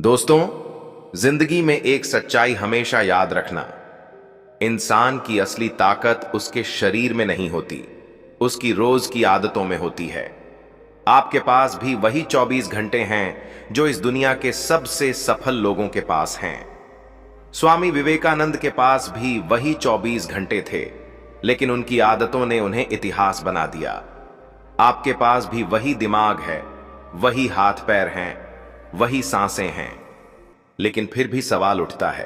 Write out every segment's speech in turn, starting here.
दोस्तों, जिंदगी में एक सच्चाई हमेशा याद रखना। इंसान की असली ताकत उसके शरीर में नहीं होती, उसकी रोज की आदतों में होती है। आपके पास भी वही 24 घंटे हैं जो इस दुनिया के सबसे सफल लोगों के पास हैं। स्वामी विवेकानंद के पास भी वही 24 घंटे थे, लेकिन उनकी आदतों ने उन्हें इतिहास बना दिया। आपके पास भी वही दिमाग है, वही हाथ पैर हैं, वही सांसें हैं, लेकिन फिर भी सवाल उठता है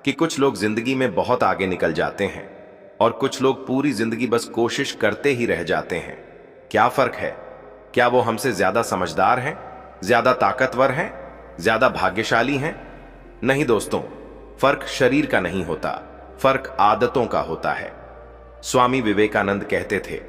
कि कुछ लोग जिंदगी में बहुत आगे निकल जाते हैं और कुछ लोग पूरी जिंदगी बस कोशिश करते ही रह जाते हैं। क्या फर्क है? क्या वो हमसे ज्यादा समझदार हैं, ज्यादा ताकतवर हैं, ज्यादा भाग्यशाली हैं? नहीं दोस्तों, फर्क शरीर का नहीं होता, फर्क आदतों का होता है। स्वामी विवेकानंद कहते थे,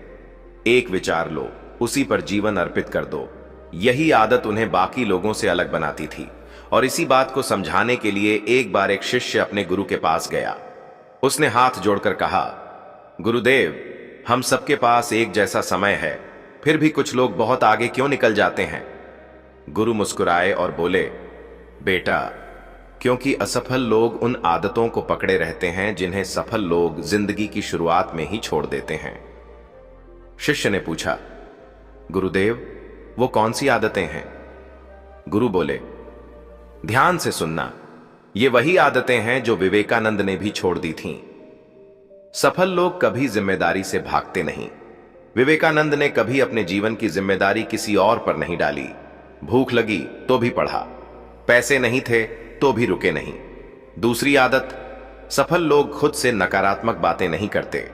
एक विचार लो, उसी पर जीवन अर्पित कर दो। यही आदत उन्हें बाकी लोगों से अलग बनाती थी। और इसी बात को समझाने के लिए एक बार एक शिष्य अपने गुरु के पास गया। उसने हाथ जोड़कर कहा, गुरुदेव, हम सबके पास एक जैसा समय है, फिर भी कुछ लोग बहुत आगे क्यों निकल जाते हैं? गुरु मुस्कुराए और बोले, बेटा, क्योंकि असफल लोग उन आदतों को पकड़े रहते हैं जिन्हें सफल लोग जिंदगी की शुरुआत में ही छोड़ देते हैं। शिष्य ने पूछा, गुरुदेव, वो कौन सी आदतें हैं? गुरु बोले, ध्यान से सुनना, ये वही आदतें हैं जो विवेकानंद ने भी छोड़ दी थीं। सफल लोग कभी जिम्मेदारी से भागते नहीं। विवेकानंद ने कभी अपने जीवन की जिम्मेदारी किसी और पर नहीं डाली। भूख लगी तो भी पढ़ा, पैसे नहीं थे तो भी रुके नहीं। दूसरी आदत, सफल लोग खुद से नकारात्मक बातें नहीं करते।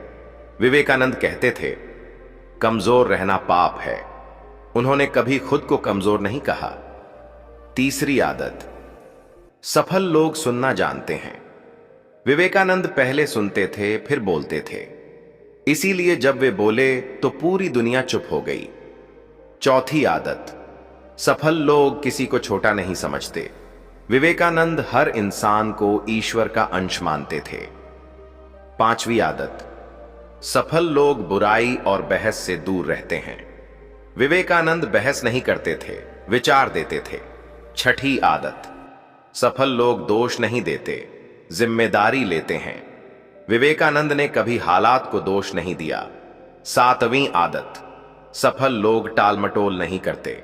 विवेकानंद कहते थे, कमजोर रहना पाप है। उन्होंने कभी खुद को कमजोर नहीं कहा। तीसरी आदत, सफल लोग सुनना जानते हैं। विवेकानंद पहले सुनते थे, फिर बोलते थे, इसीलिए जब वे बोले तो पूरी दुनिया चुप हो गई। चौथी आदत, सफल लोग किसी को छोटा नहीं समझते। विवेकानंद हर इंसान को ईश्वर का अंश मानते थे। पांचवी आदत, सफल लोग बुराई और बहस से दूर रहते हैं। विवेकानंद बहस नहीं करते थे, विचार देते थे। छठी आदत, सफल लोग दोष नहीं देते, जिम्मेदारी लेते हैं। विवेकानंद ने कभी हालात को दोष नहीं दिया। सातवीं आदत, सफल लोग टालमटोल नहीं करते।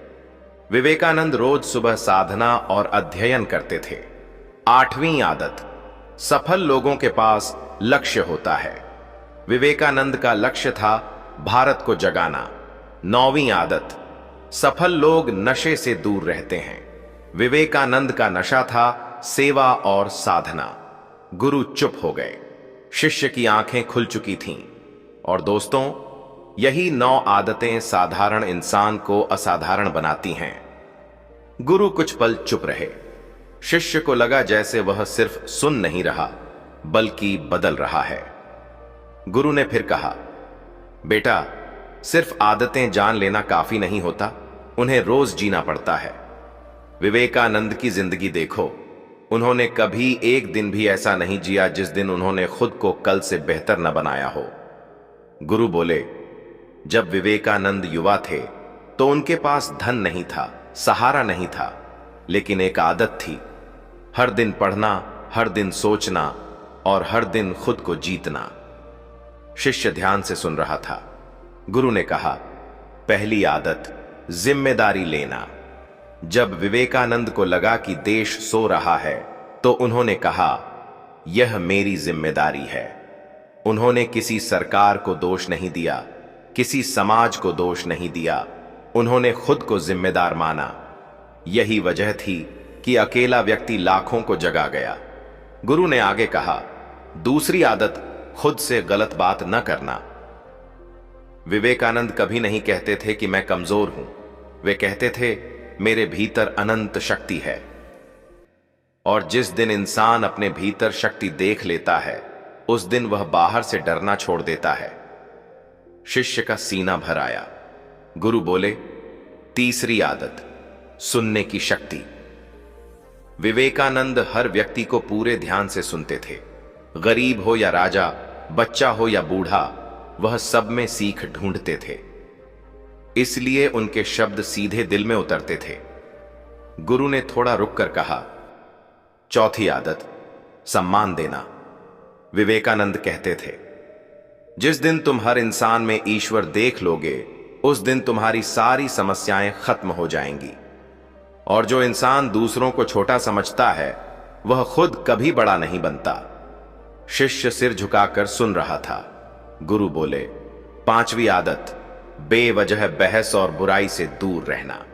विवेकानंद रोज सुबह साधना और अध्ययन करते थे। आठवीं आदत, सफल लोगों के पास लक्ष्य होता है। विवेकानंद का लक्ष्य था भारत को जगाना। नौवीं आदत, सफल लोग नशे से दूर रहते हैं। विवेकानंद का नशा था सेवा और साधना। गुरु चुप हो गए, शिष्य की आंखें खुल चुकी थीं। और दोस्तों, यही 9 आदतें साधारण इंसान को असाधारण बनाती हैं। गुरु कुछ पल चुप रहे। शिष्य को लगा जैसे वह सिर्फ सुन नहीं रहा, बल्कि बदल रहा है। गुरु ने फिर कहा, बेटा, सिर्फ आदतें जान लेना काफी नहीं होता, उन्हें रोज जीना पड़ता है। विवेकानंद की जिंदगी देखो, उन्होंने कभी एक दिन भी ऐसा नहीं जिया जिस दिन उन्होंने खुद को कल से बेहतर न बनाया हो। गुरु बोले, जब विवेकानंद युवा थे तो उनके पास धन नहीं था, सहारा नहीं था, लेकिन एक आदत थी, हर दिन पढ़ना, हर दिन सोचना और हर दिन खुद को जीतना। शिष्य ध्यान से सुन रहा था। गुरु ने कहा, पहली आदत, जिम्मेदारी लेना। जब विवेकानंद को लगा कि देश सो रहा है तो उन्होंने कहा, यह मेरी जिम्मेदारी है। उन्होंने किसी सरकार को दोष नहीं दिया, किसी समाज को दोष नहीं दिया, उन्होंने खुद को जिम्मेदार माना। यही वजह थी कि अकेला व्यक्ति लाखों को जगा गया। गुरु ने आगे कहा, दूसरी आदत, खुद से गलत बात न करना। विवेकानंद कभी नहीं कहते थे कि मैं कमजोर हूं, वे कहते थे, मेरे भीतर अनंत शक्ति है। और जिस दिन इंसान अपने भीतर शक्ति देख लेता है, उस दिन वह बाहर से डरना छोड़ देता है। शिष्य का सीना भर आया। गुरु बोले, तीसरी आदत, सुनने की शक्ति। विवेकानंद हर व्यक्ति को पूरे ध्यान से सुनते थे। गरीब हो या राजा, बच्चा हो या बूढ़ा, वह सब में सीख ढूंढते थे। इसलिए उनके शब्द सीधे दिल में उतरते थे। गुरु ने थोड़ा रुककर कहा, चौथी आदत, सम्मान देना। विवेकानंद कहते थे, जिस दिन तुम हर इंसान में ईश्वर देख लोगे, उस दिन तुम्हारी सारी समस्याएं खत्म हो जाएंगी। और जो इंसान दूसरों को छोटा समझता है, वह खुद कभी बड़ा नहीं बनता। शिष्य सिर झुकाकर सुन रहा था। गुरु बोले, पांचवी आदत, बेवजह बहस और बुराई से दूर रहना।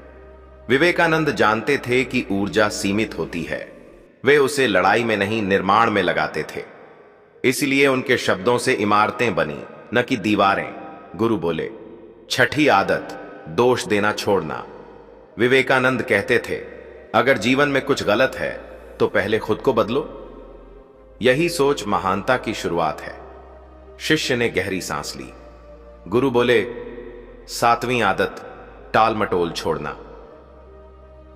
विवेकानंद जानते थे कि ऊर्जा सीमित होती है। वे उसे लड़ाई में नहीं, निर्माण में लगाते थे। इसलिए उनके शब्दों से इमारतें बनी, न कि दीवारें। गुरु बोले, छठी आदत, दोष देना छोड़ना। विवेकानंद कहते थे, अगर जीवन में कुछ गलत है तो पहले खुद को बदलो। यही सोच महानता की शुरुआत है। शिष्य ने गहरी सांस ली। गुरु बोले, सातवीं आदत, टाल मटोल छोड़ना।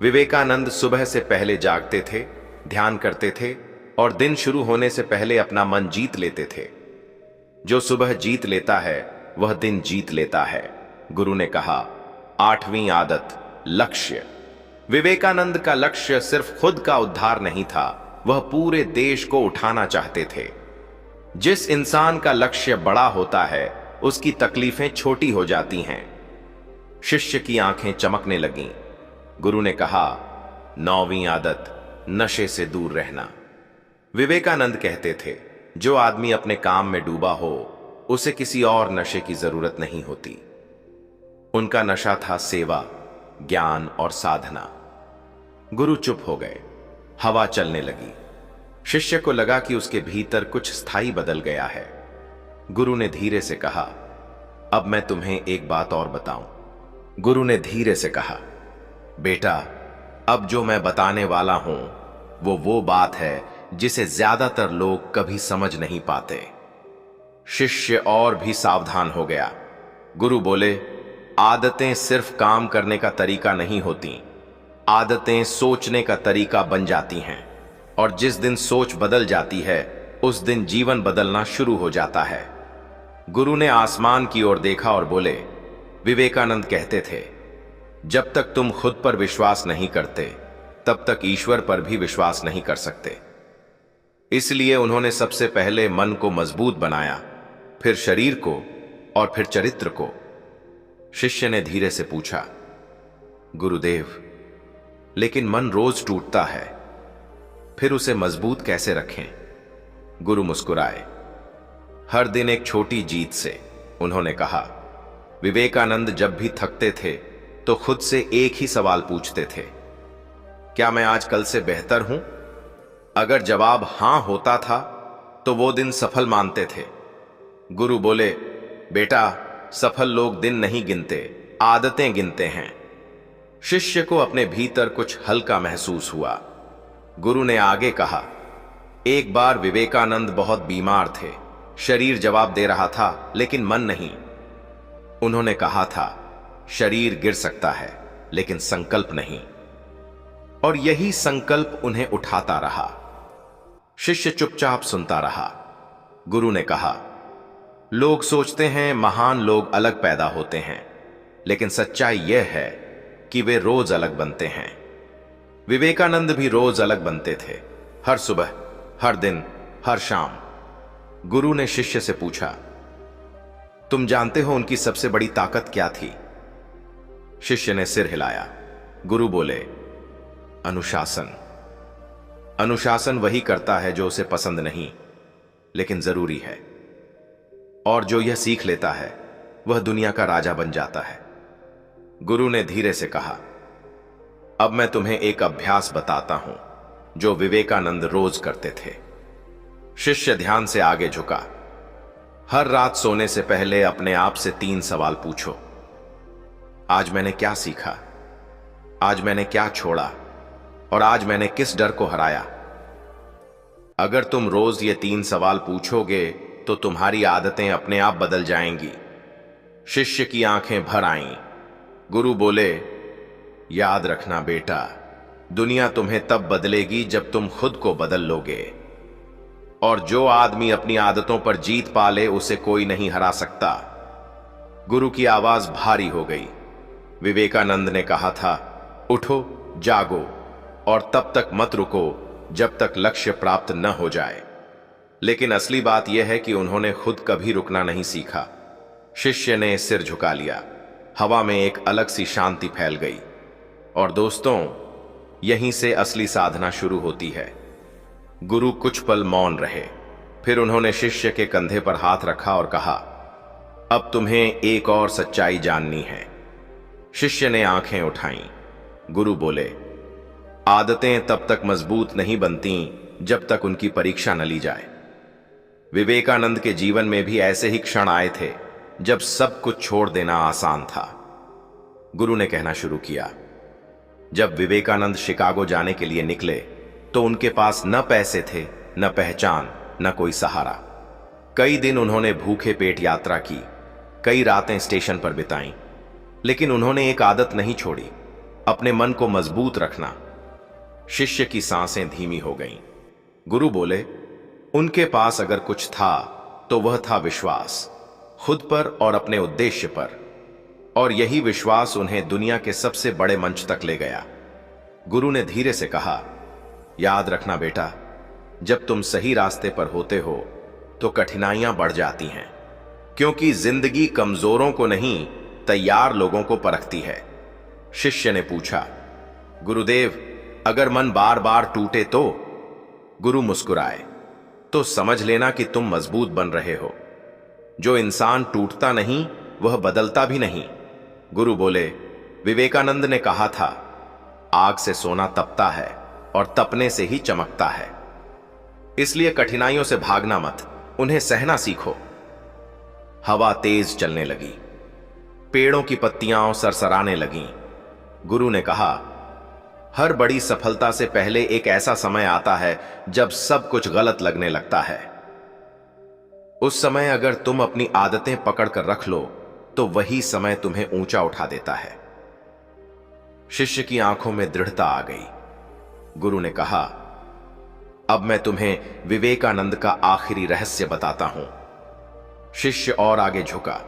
विवेकानंद सुबह से पहले जागते थे, ध्यान करते थे और दिन शुरू होने से पहले अपना मन जीत लेते थे। जो सुबह जीत लेता है वह दिन जीत लेता है। गुरु ने कहा, आठवीं आदत, लक्ष्य। विवेकानंद का लक्ष्य सिर्फ खुद का उद्धार नहीं था, वह पूरे देश को उठाना चाहते थे। जिस इंसान का लक्ष्य बड़ा होता है, उसकी तकलीफें छोटी हो जाती हैं। शिष्य की आंखें चमकने लगीं। गुरु ने कहा, नौवीं आदत, नशे से दूर रहना। विवेकानंद कहते थे, जो आदमी अपने काम में डूबा हो, उसे किसी और नशे की जरूरत नहीं होती। उनका नशा था सेवा, ज्ञान और साधना। गुरु चुप हो गए। हवा चलने लगी। शिष्य को लगा कि उसके भीतर कुछ स्थायी बदल गया है। गुरु ने धीरे से कहा, अब मैं तुम्हें एक बात और बताऊं। गुरु ने धीरे से कहा, बेटा, अब जो मैं बताने वाला हूं वो बात है जिसे ज्यादातर लोग कभी समझ नहीं पाते। शिष्य और भी सावधान हो गया। गुरु बोले, आदतें सिर्फ काम करने का तरीका नहीं होती, आदतें सोचने का तरीका बन जाती हैं। और जिस दिन सोच बदल जाती है, उस दिन जीवन बदलना शुरू हो जाता है। गुरु ने आसमान की ओर देखा और बोले, विवेकानंद कहते थे, जब तक तुम खुद पर विश्वास नहीं करते, तब तक ईश्वर पर भी विश्वास नहीं कर सकते। इसलिए उन्होंने सबसे पहले मन को मजबूत बनाया, फिर शरीर को और फिर चरित्र को। शिष्य ने धीरे से पूछा, गुरुदेव, लेकिन मन रोज टूटता है, फिर उसे मजबूत कैसे रखें? गुरु मुस्कुराए। हर दिन एक छोटी जीत से, उन्होंने कहा। विवेकानंद जब भी थकते थे तो खुद से एक ही सवाल पूछते थे, क्या मैं आज कल से बेहतर हूं? अगर जवाब हां होता था तो वो दिन सफल मानते थे। गुरु बोले, बेटा, सफल लोग दिन नहीं गिनते, आदतें गिनते हैं। शिष्य को अपने भीतर कुछ हल्का महसूस हुआ। गुरु ने आगे कहा, एक बार विवेकानंद बहुत बीमार थे। शरीर जवाब दे रहा था, लेकिन मन नहीं। उन्होंने कहा था, शरीर गिर सकता है, लेकिन संकल्प नहीं। और यही संकल्प उन्हें उठाता रहा। शिष्य चुपचाप सुनता रहा। गुरु ने कहा, लोग सोचते हैं महान लोग अलग पैदा होते हैं, लेकिन सच्चाई यह है कि वे रोज अलग बनते हैं। विवेकानंद भी रोज अलग बनते थे, हर सुबह, हर दिन, हर शाम। गुरु ने शिष्य से पूछा, तुम जानते हो उनकी सबसे बड़ी ताकत क्या थी? शिष्य ने सिर हिलाया। गुरु बोले, अनुशासन। अनुशासन वही करता है जो उसे पसंद नहीं, लेकिन जरूरी है। और जो यह सीख लेता है, वह दुनिया का राजा बन जाता है। गुरु ने धीरे से कहा, अब मैं तुम्हें एक अभ्यास बताता हूं जो विवेकानंद रोज करते थे। शिष्य ध्यान से आगे झुका। हर रात सोने से पहले अपने आप से 3 सवाल पूछो। आज मैंने क्या सीखा? आज मैंने क्या छोड़ा? और आज मैंने किस डर को हराया? अगर तुम रोज ये 3 सवाल पूछोगे तो तुम्हारी आदतें अपने आप बदल जाएंगी। शिष्य की आंखें भर आईं। गुरु बोले, याद रखना बेटा, दुनिया तुम्हें तब बदलेगी जब तुम खुद को बदल लोगे। और जो आदमी अपनी आदतों पर जीत पा ले, उसे कोई नहीं हरा सकता। गुरु की आवाज भारी हो गई। विवेकानंद ने कहा था, उठो, जागो और तब तक मत रुको जब तक लक्ष्य प्राप्त न हो जाए। लेकिन असली बात यह है कि उन्होंने खुद कभी रुकना नहीं सीखा। शिष्य ने सिर झुका लिया। हवा में एक अलग सी शांति फैल गई। और दोस्तों, यहीं से असली साधना शुरू होती है। गुरु कुछ पल मौन रहे, फिर उन्होंने शिष्य के कंधे पर हाथ रखा और कहा, अब तुम्हें एक और सच्चाई जाननी है। शिष्य ने आंखें उठाईं। गुरु बोले, आदतें तब तक मजबूत नहीं बनती जब तक उनकी परीक्षा न ली जाए। विवेकानंद के जीवन में भी ऐसे ही क्षण आए थे जब सब कुछ छोड़ देना आसान था। गुरु ने कहना शुरू किया, जब विवेकानंद शिकागो जाने के लिए निकले तो उनके पास न पैसे थे, न पहचान, न कोई सहारा। कई दिन उन्होंने भूखे पेट यात्रा की, कई रातें स्टेशन पर बिताईं, लेकिन उन्होंने एक आदत नहीं छोड़ी, अपने मन को मजबूत रखना। शिष्य की सांसें धीमी हो गईं। गुरु बोले, उनके पास अगर कुछ था तो वह था विश्वास, खुद पर और अपने उद्देश्य पर। और यही विश्वास उन्हें दुनिया के सबसे बड़े मंच तक ले गया। गुरु ने धीरे से कहा, याद रखना बेटा, जब तुम सही रास्ते पर होते हो तो कठिनाइयां बढ़ जाती हैं, क्योंकि जिंदगी कमजोरों को नहीं, तैयार लोगों को परखती है। शिष्य ने पूछा, गुरुदेव, अगर मन बार बार टूटे तो? गुरु मुस्कुराए, तो समझ लेना कि तुम मजबूत बन रहे हो। जो इंसान टूटता नहीं वह बदलता भी नहीं। गुरु बोले, विवेकानंद ने कहा था, आग से सोना तपता है और तपने से ही चमकता है। इसलिए कठिनाइयों से भागना मत, उन्हें सहना सीखो। हवा तेज चलने लगी, पेड़ों की पत्तियां सरसराने लगीं। गुरु ने कहा, हर बड़ी सफलता से पहले एक ऐसा समय आता है जब सब कुछ गलत लगने लगता है। उस समय अगर तुम अपनी आदतें पकड़ कर रख लो तो वही समय तुम्हें ऊंचा उठा देता है। शिष्य की आंखों में दृढ़ता आ गई। गुरु ने कहा, अब मैं तुम्हें विवेकानंद का आखिरी रहस्य बताता हूं। शिष्य और आगे झुका।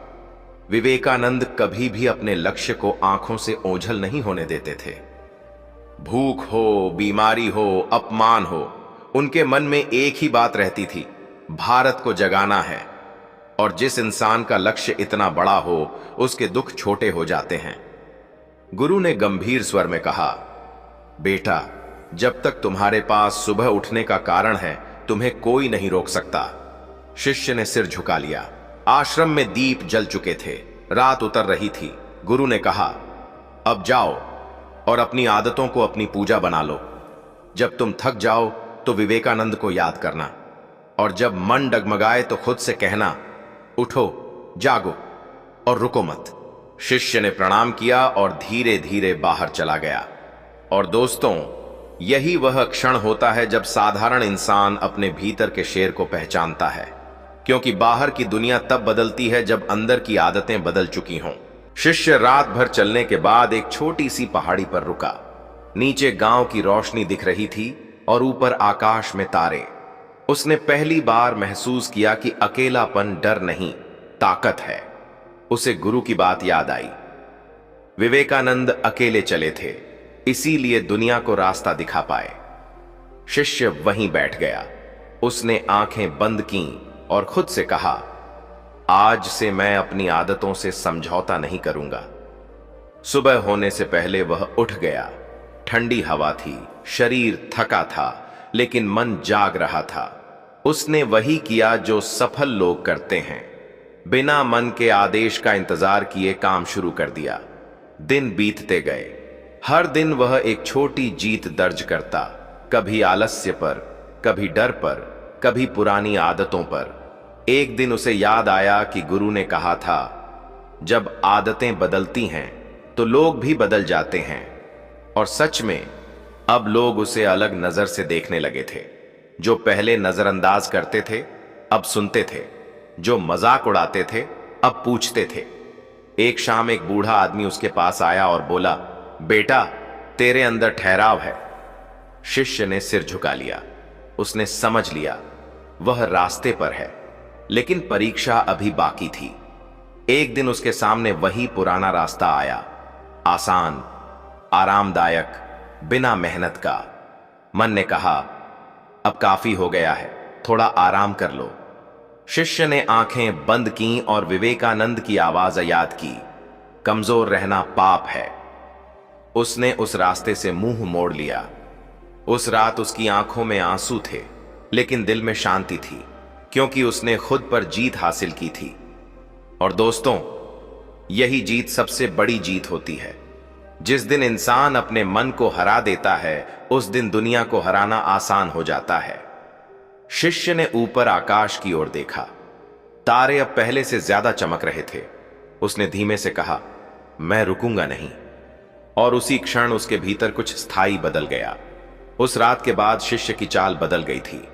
विवेकानंद कभी भी अपने लक्ष्य को आंखों से ओझल नहीं होने देते थे। भूख हो, बीमारी हो, अपमान हो, उनके मन में एक ही बात रहती थी, भारत को जगाना है। और जिस इंसान का लक्ष्य इतना बड़ा हो, उसके दुख छोटे हो जाते हैं। गुरु ने गंभीर स्वर में कहा, बेटा, जब तक तुम्हारे पास सुबह उठने का कारण है, तुम्हें कोई नहीं रोक सकता। शिष्य ने सिर झुका लिया। आश्रम में दीप जल चुके थे, रात उतर रही थी। गुरु ने कहा, अब जाओ और अपनी आदतों को अपनी पूजा बना लो। जब तुम थक जाओ तो विवेकानंद को याद करना, और जब मन डगमगाए तो खुद से कहना, उठो, जागो और रुको मत। शिष्य ने प्रणाम किया और धीरे धीरे बाहर चला गया। और दोस्तों, यही वह क्षण होता है जब साधारण इंसान अपने भीतर के शेर को पहचानता है, क्योंकि बाहर की दुनिया तब बदलती है जब अंदर की आदतें बदल चुकी हों। शिष्य रात भर चलने के बाद एक छोटी सी पहाड़ी पर रुका। नीचे गांव की रोशनी दिख रही थी और ऊपर आकाश में तारे। उसने पहली बार महसूस किया कि अकेलापन डर नहीं, ताकत है। उसे गुरु की बात याद आई। विवेकानंद अकेले चले थे, इसीलिए दुनिया को रास्ता दिखा पाए। शिष्य वहीं बैठ गया। उसने आंखें बंद कीं और खुद से कहा, आज से मैं अपनी आदतों से समझौता नहीं करूंगा। सुबह होने से पहले वह उठ गया। ठंडी हवा थी, शरीर थका था, लेकिन मन जाग रहा था। उसने वही किया जो सफल लोग करते हैं, बिना मन के आदेश का इंतजार किए काम शुरू कर दिया। दिन बीतते गए। हर दिन वह एक छोटी जीत दर्ज करता, कभी आलस्य पर, कभी डर पर, कभी पुरानी आदतों पर। एक दिन उसे याद आया कि गुरु ने कहा था, जब आदतें बदलती हैं तो लोग भी बदल जाते हैं। और सच में अब लोग उसे अलग नजर से देखने लगे थे। जो पहले नजरअंदाज करते थे अब सुनते थे, जो मजाक उड़ाते थे अब पूछते थे। एक शाम एक बूढ़ा आदमी उसके पास आया और बोला, बेटा, तेरे अंदर ठहराव है। शिष्य ने सिर झुका लिया। उसने समझ लिया वह रास्ते पर है, लेकिन परीक्षा अभी बाकी थी। एक दिन उसके सामने वही पुराना रास्ता आया, आसान, आरामदायक, बिना मेहनत का। मन ने कहा, अब काफी हो गया है, थोड़ा आराम कर लो। शिष्य ने आंखें बंद की और विवेकानंद की आवाज याद की, कमजोर रहना पाप है। उसने उस रास्ते से मुंह मोड़ लिया। उस रात उसकी आंखों में आंसू थे, लेकिन दिल में शांति थी, क्योंकि उसने खुद पर जीत हासिल की थी। और दोस्तों, यही जीत सबसे बड़ी जीत होती है। जिस दिन इंसान अपने मन को हरा देता है, उस दिन दुनिया को हराना आसान हो जाता है। शिष्य ने ऊपर आकाश की ओर देखा। तारे अब पहले से ज्यादा चमक रहे थे। उसने धीमे से कहा, मैं रुकूंगा नहीं। और उसी क्षण उसके भीतर कुछ स्थायी बदल गया। उस रात के बाद शिष्य की चाल बदल गई थी।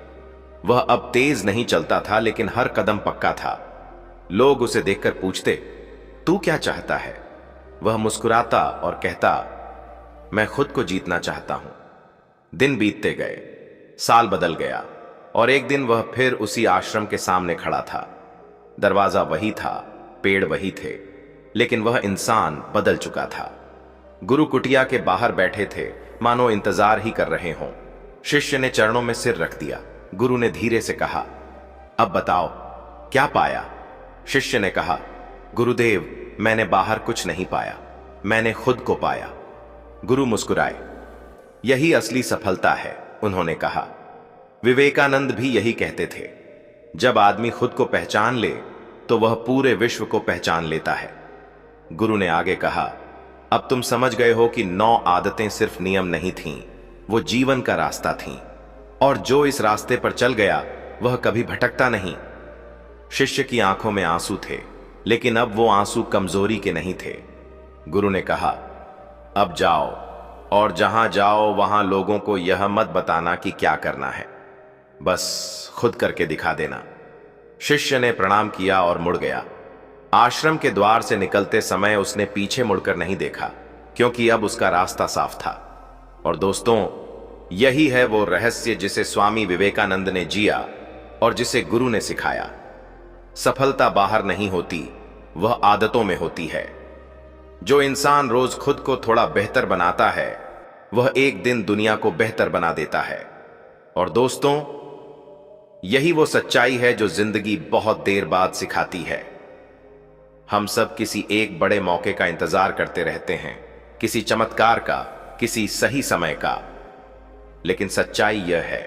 वह अब तेज नहीं चलता था, लेकिन हर कदम पक्का था। लोग उसे देखकर पूछते, तू क्या चाहता है? वह मुस्कुराता और कहता, मैं खुद को जीतना चाहता हूं। दिन बीतते गए, साल बदल गया, और एक दिन वह फिर उसी आश्रम के सामने खड़ा था। दरवाजा वही था, पेड़ वही थे, लेकिन वह इंसान बदल चुका था। गुरु कुटिया के बाहर बैठे थे, मानो इंतजार ही कर रहे हों। शिष्य ने चरणों में सिर रख दिया। गुरु ने धीरे से कहा, अब बताओ, क्या पाया? शिष्य ने कहा, गुरुदेव, मैंने बाहर कुछ नहीं पाया, मैंने खुद को पाया। गुरु मुस्कुराए। यही असली सफलता है, उन्होंने कहा। विवेकानंद भी यही कहते थे, जब आदमी खुद को पहचान ले तो वह पूरे विश्व को पहचान लेता है। गुरु ने आगे कहा, अब तुम समझ गए हो कि 9 आदतें सिर्फ नियम नहीं थीं, वो जीवन का रास्ता थीं, और जो इस रास्ते पर चल गया वह कभी भटकता नहीं। शिष्य की आंखों में आंसू थे, लेकिन अब वो आंसू कमजोरी के नहीं थे। गुरु ने कहा, अब जाओ, और जहां जाओ वहां लोगों को यह मत बताना कि क्या करना है, बस खुद करके दिखा देना। शिष्य ने प्रणाम किया और मुड़ गया। आश्रम के द्वार से निकलते समय उसने पीछे मुड़कर नहीं देखा, क्योंकि अब उसका रास्ता साफ था। और दोस्तों, यही है वो रहस्य जिसे स्वामी विवेकानंद ने जिया और जिसे गुरु ने सिखाया। सफलता बाहर नहीं होती, वह आदतों में होती है। जो इंसान रोज खुद को थोड़ा बेहतर बनाता है, वह एक दिन दुनिया को बेहतर बना देता है। और दोस्तों, यही वो सच्चाई है जो जिंदगी बहुत देर बाद सिखाती है। हम सब किसी एक बड़े मौके का इंतजार करते रहते हैं, किसी चमत्कार का, किसी सही समय का। लेकिन सच्चाई यह है,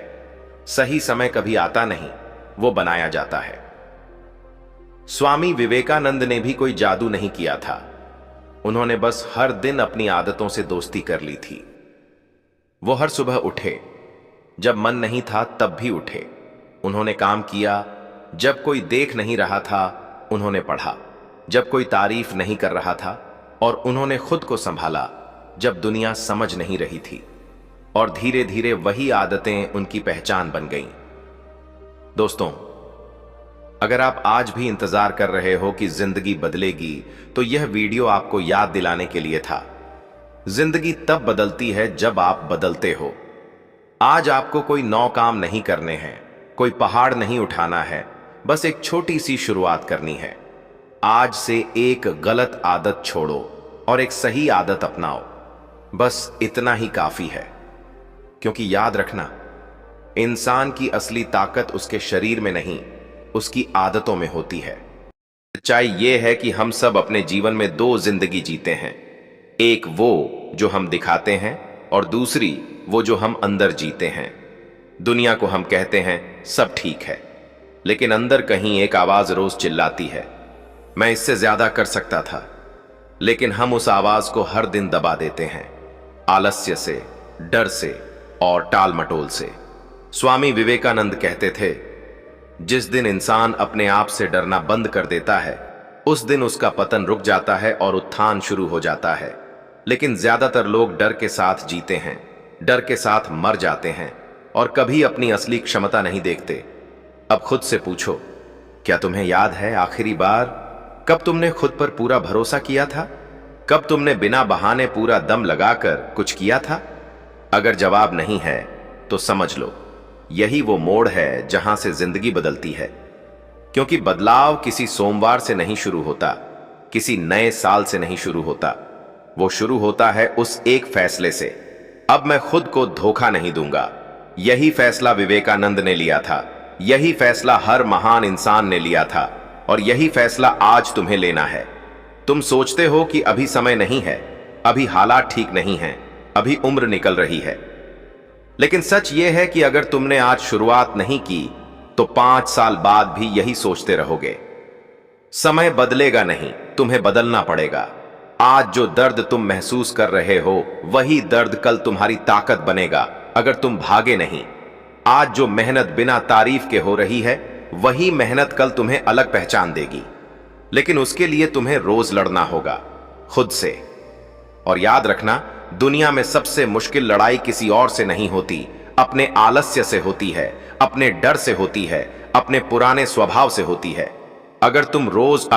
सही समय कभी आता नहीं, वो बनाया जाता है। स्वामी विवेकानंद ने भी कोई जादू नहीं किया था। उन्होंने बस हर दिन अपनी आदतों से दोस्ती कर ली थी। वो हर सुबह उठे, जब मन नहीं था तब भी उठे। उन्होंने काम किया, जब कोई देख नहीं रहा था उन्होंने पढ़ा, जब कोई तारीफ नहीं कर रहा था, और उन्होंने खुद को संभाला जब दुनिया समझ नहीं रही थी। और धीरे धीरे वही आदतें उनकी पहचान बन गईं। दोस्तों, अगर आप आज भी इंतजार कर रहे हो कि जिंदगी बदलेगी, तो यह वीडियो आपको याद दिलाने के लिए था। जिंदगी तब बदलती है जब आप बदलते हो। आज आपको कोई 9 काम नहीं करने हैं, कोई पहाड़ नहीं उठाना है, बस एक छोटी सी शुरुआत करनी है। आज से एक गलत आदत छोड़ो और एक सही आदत अपनाओ। बस इतना ही काफी है। क्योंकि याद रखना, इंसान की असली ताकत उसके शरीर में नहीं, उसकी आदतों में होती है। सच्चाई यह है कि हम सब अपने जीवन में 2 जिंदगी जीते हैं। एक वो जो हम दिखाते हैं, और दूसरी वो जो हम अंदर जीते हैं। दुनिया को हम कहते हैं सब ठीक है, लेकिन अंदर कहीं एक आवाज रोज चिल्लाती है, मैं इससे ज्यादा कर सकता था। लेकिन हम उस आवाज को हर दिन दबा देते हैं, आलस्य से, डर से और टाल मटोल से। स्वामी विवेकानंद कहते थे, जिस दिन इंसान अपने आप से डरना बंद कर देता है, उस दिन उसका पतन रुक जाता है और उत्थान शुरू हो जाता है। लेकिन ज्यादातर लोग डर के साथ जीते हैं, डर के साथ मर जाते हैं, और कभी अपनी असली क्षमता नहीं देखते। अब खुद से पूछो, क्या तुम्हें याद है आखिरी बार कब तुमने खुद पर पूरा भरोसा किया था? कब तुमने बिना बहाने पूरा दम लगाकर कुछ किया था? अगर जवाब नहीं है तो समझ लो, यही वो मोड़ है जहां से जिंदगी बदलती है। क्योंकि बदलाव किसी सोमवार से नहीं शुरू होता, किसी नए साल से नहीं शुरू होता। वो शुरू होता है उस एक फैसले से, अब मैं खुद को धोखा नहीं दूंगा। यही फैसला विवेकानंद ने लिया था, यही फैसला हर महान इंसान ने लिया था, और यही फैसला आज तुम्हें लेना है। तुम सोचते हो कि अभी समय नहीं है, अभी हालात ठीक नहीं हैं, अभी उम्र निकल रही है। लेकिन सच यह है कि अगर तुमने आज शुरुआत नहीं की तो 5 साल बाद भी यही सोचते रहोगे। समय बदलेगा नहीं, तुम्हें बदलना पड़ेगा। आज जो दर्द तुम महसूस कर रहे हो वही दर्द कल तुम्हारी ताकत बनेगा अगर तुम भागे नहीं। आज जो मेहनत बिना तारीफ के हो रही है वही मेहनत कल तुम्हें अलग पहचान देगी। लेकिन उसके लिए तुम्हें रोज लड़ना होगा, खुद से। और याद रखना, दुनिया में सबसे मुश्किल लड़ाई किसी और से नहीं होती, अपने आलस्य से होती है, अपने डर से होती है, अपने पुराने स्वभाव से होती है। अगर तुम रोज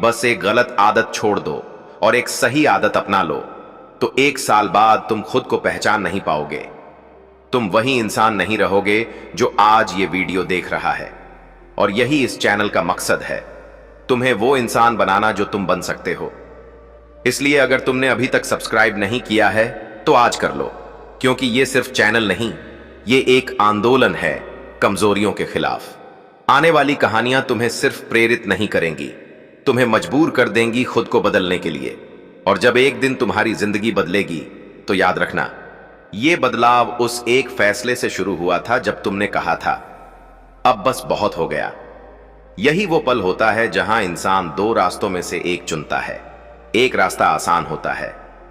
बस एक गलत आदत छोड़ दो और एक सही आदत अपना लो तो 1 साल बाद तुम खुद को पहचान नहीं पाओगे। तुम वही इंसान नहीं रहोगे जो आज ये वीडियो देख रहा है। और यही इस चैनल का मकसद है, तुम्हें वो इंसान बनाना जो तुम बन सकते हो। इसलिए अगर तुमने अभी तक सब्सक्राइब नहीं किया है तो आज कर लो, क्योंकि ये सिर्फ चैनल नहीं, ये एक आंदोलन है कमजोरियों के खिलाफ। आने वाली कहानियां तुम्हें सिर्फ प्रेरित नहीं करेंगी, तुम्हें मजबूर कर देंगी खुद को बदलने के लिए। और जब एक दिन तुम्हारी जिंदगी बदलेगी तो याद रखना, यह बदलाव उस एक फैसले से शुरू हुआ था जब तुमने कहा था अब बस बहुत हो गया। यही वो पल होता है जहां इंसान 2 रास्तों में से एक चुनता है। एक रास्ता आसान होता है,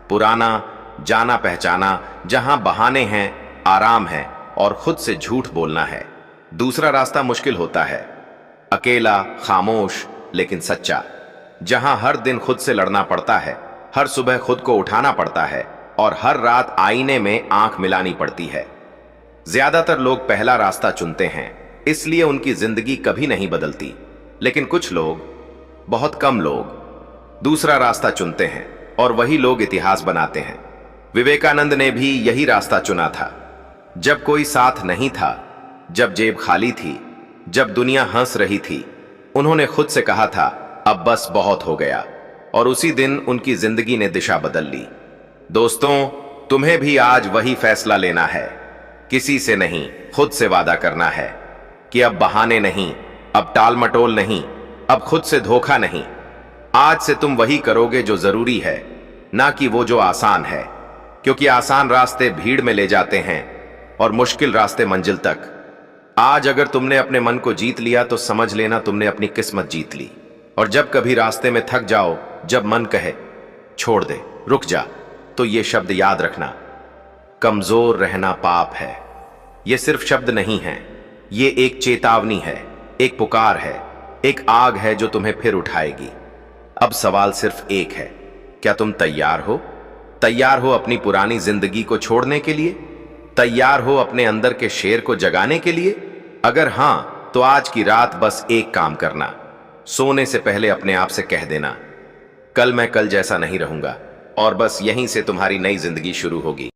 पुराना, जाना पहचाना, जहां बहाने हैं, आराम है और खुद से झूठ बोलना है। दूसरा रास्ता मुश्किल होता है, अकेला, खामोश लेकिन सच्चा, जहां हर दिन खुद से लड़ना पड़ता है, हर सुबह खुद को उठाना पड़ता है और हर रात आईने में आंख मिलानी पड़ती है। ज्यादातर लोग पहला रास्ता चुनते हैं, इसलिए उनकी जिंदगी कभी नहीं बदलती। लेकिन कुछ लोग, बहुत कम लोग, दूसरा रास्ता चुनते हैं और वही लोग इतिहास बनाते हैं। विवेकानंद ने भी यही रास्ता चुना था। जब कोई साथ नहीं था, जब जेब खाली थी, जब दुनिया हंस रही थी, उन्होंने खुद से कहा था अब बस बहुत हो गया, और उसी दिन उनकी जिंदगी ने दिशा बदल ली। दोस्तों, तुम्हें भी आज वही फैसला लेना है। किसी से नहीं, खुद से वादा करना है कि अब बहाने नहीं, अब टाल मटोल नहीं, अब खुद से धोखा नहीं। आज से तुम वही करोगे जो जरूरी है, ना कि वो जो आसान है, क्योंकि आसान रास्ते भीड़ में ले जाते हैं और मुश्किल रास्ते मंजिल तक। आज अगर तुमने अपने मन को जीत लिया तो समझ लेना तुमने अपनी किस्मत जीत ली। और जब कभी रास्ते में थक जाओ, जब मन कहे छोड़ दे, रुक जा, तो ये शब्द याद रखना, कमजोर रहना पाप है। ये सिर्फ शब्द नहीं है, ये एक चेतावनी है, एक पुकार है, एक आग है जो तुम्हें फिर उठाएगी। अब सवाल सिर्फ एक है, क्या तुम तैयार हो? तैयार हो अपनी पुरानी जिंदगी को छोड़ने के लिए? तैयार हो अपने अंदर के शेर को जगाने के लिए? अगर हां, तो आज की रात बस एक काम करना, सोने से पहले अपने आप से कह देना, कल मैं कल जैसा नहीं रहूंगा, और बस यहीं से तुम्हारी नई जिंदगी शुरू होगी।